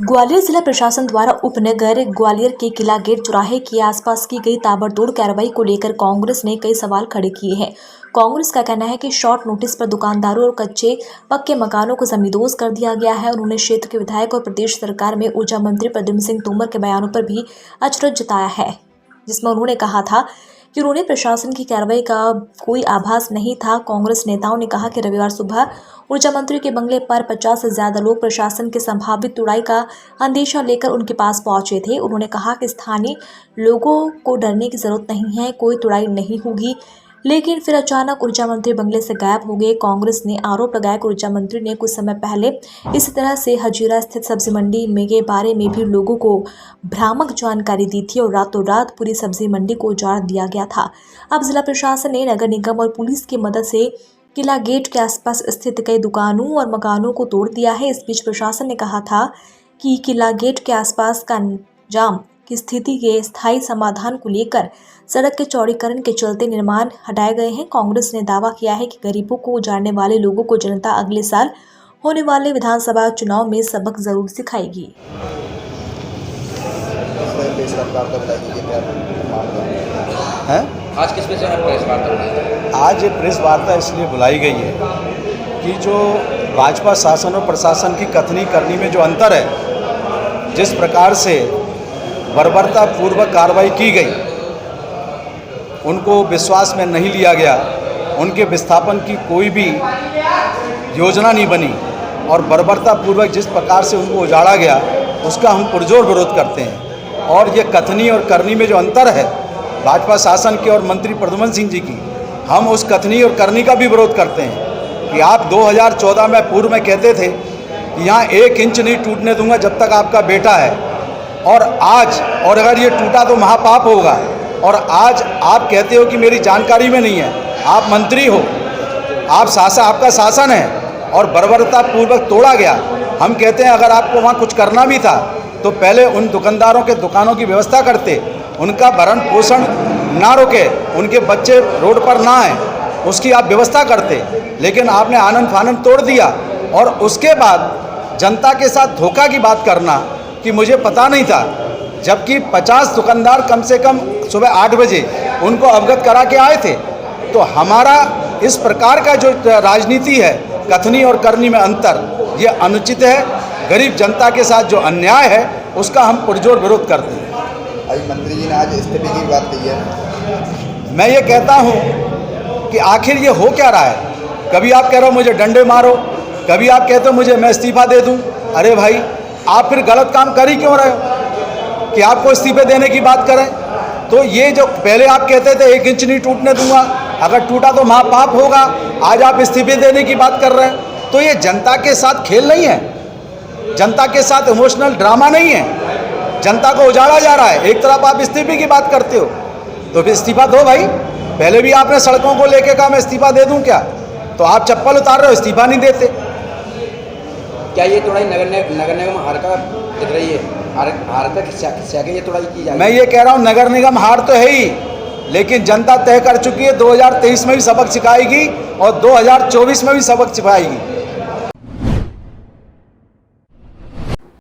ग्वालियर जिला प्रशासन द्वारा उपनगर ग्वालियर के किला गेट चौराहे के आसपास की गई ताबड़तोड़ कार्रवाई को लेकर कांग्रेस ने कई सवाल खड़े किए हैं। कांग्रेस का कहना है कि शॉर्ट नोटिस पर दुकानदारों और कच्चे पक्के मकानों को जमींदोज कर दिया गया है। उन्होंने क्षेत्र के विधायक और प्रदेश सरकार में ऊर्जा मंत्री प्रद्युम्न सिंह तोमर के बयानों पर भी अचरज जताया है, जिसमें उन्होंने कहा था कि उन्होंने प्रशासन की कार्रवाई का कोई आभास नहीं था। कांग्रेस नेताओं ने कहा कि रविवार सुबह ऊर्जा मंत्री के बंगले पर 50 से ज्यादा लोग प्रशासन के संभावित तुड़ाई का अंदेशा लेकर उनके पास पहुंचे थे। उन्होंने कहा कि स्थानीय लोगों को डरने की जरूरत नहीं है, कोई तुड़ाई नहीं होगी। लेकिन फिर अचानक ऊर्जा मंत्री बंगले से गायब हो गए। कांग्रेस ने आरोप लगाया कि ऊर्जा मंत्री ने कुछ समय पहले इसी तरह से हजीरा स्थित सब्जी मंडी में के बारे में भी लोगों को भ्रामक जानकारी दी थी और रातों रात पूरी सब्जी मंडी को उजाड़ दिया गया था। अब जिला प्रशासन ने नगर निगम और पुलिस की मदद से किला गेट के आसपास स्थित कई दुकानों और मकानों को तोड़ दिया है। इस बीच प्रशासन ने कहा था कि किला गेट के आसपास का जाम की स्थिति के स्थायी समाधान को लेकर सड़क के चौड़ीकरण के चलते निर्माण हटाए गए हैं। कांग्रेस ने दावा किया है कि गरीबों को उजाड़ने वाले लोगों को जनता अगले साल होने वाले विधानसभा चुनाव में सबक जरूर सिखाएगी। आज किस वजह से प्रेस वार्ता? आज ये प्रेस वार्ता इसलिए बुलाई गई है कि जो भाजपा शासन और प्रशासन की कथनी करनी में जो अंतर है, जिस प्रकार से बर्बरतापूर्वक कार्रवाई की गई, उनको विश्वास में नहीं लिया गया, उनके विस्थापन की कोई भी योजना नहीं बनी और बर्बरतापूर्वक जिस प्रकार से उनको उजाड़ा गया, उसका हम पुरजोर विरोध करते हैं। और ये कथनी और करनी में जो अंतर है भाजपा शासन के और मंत्री प्रद्युम्न सिंह जी की, हम उस कथनी और करनी का भी विरोध करते हैं कि आप 2014 में पूर्व में कहते थे कि यहाँ 1 इंच नहीं टूटने दूंगा जब तक आपका बेटा है, और आज और अगर ये टूटा तो महापाप होगा, और आज आप कहते हो कि मेरी जानकारी में नहीं है। आप मंत्री हो, आप शासन, आपका शासन है और बर्बरतापूर्वक तोड़ा गया। हम कहते हैं अगर आपको वहाँ कुछ करना भी था तो पहले उन दुकानदारों के दुकानों की व्यवस्था करते, उनका भरण पोषण ना रोके, उनके बच्चे रोड पर ना आए, उसकी आप व्यवस्था करते। लेकिन आपने आनंद फानंद तोड़ दिया और उसके बाद जनता के साथ धोखा की बात करना कि मुझे पता नहीं था, जबकि 50 दुकानदार कम से कम सुबह 8 बजे उनको अवगत करा के आए थे। तो हमारा इस प्रकार का जो राजनीति है, कथनी और करनी में अंतर, ये अनुचित है। गरीब जनता के साथ जो अन्याय है उसका हम पुरजोर विरोध करते हैं। आज मंत्री जी ने आज इस्तीफे की बात कही है। मैं ये कहता हूँ कि आखिर ये हो क्या रहा है। कभी आप कह रहे हो मुझे डंडे मारो, कभी आप कहते हो मुझे मैं इस्तीफा दे दूँ। अरे भाई, आप फिर गलत काम कर ही क्यों रहे हो कि आपको इस्तीफे देने की बात करें? तो ये जो पहले आप कहते थे 1 इंच नहीं टूटने दूंगा, अगर टूटा तो महापाप होगा, आज आप इस्तीफे देने की बात कर रहे हैं। तो ये जनता के साथ खेल नहीं है, जनता के साथ इमोशनल ड्रामा नहीं है, जनता को उजाड़ा जा रहा है। एक तरफ आप इस्तीफे की बात करते हो तो फिर इस्तीफा दो भाई। पहले भी आपने सड़कों को लेके कहा मैं इस्तीफा दे दूं क्या, तो आप चप्पल उतार रहे हो, इस्तीफा नहीं देते। क्या ये तोड़ाई नगर निगम हार का दिख रही है? हार तक ये तोड़ाई की जाएगी? मैं ये कह रहा हूँ नगर निगम हार तो है ही, लेकिन जनता तय कर चुकी है 2023 में भी सबक सिखाएगी और 2024 में भी सबक सिखाएगी।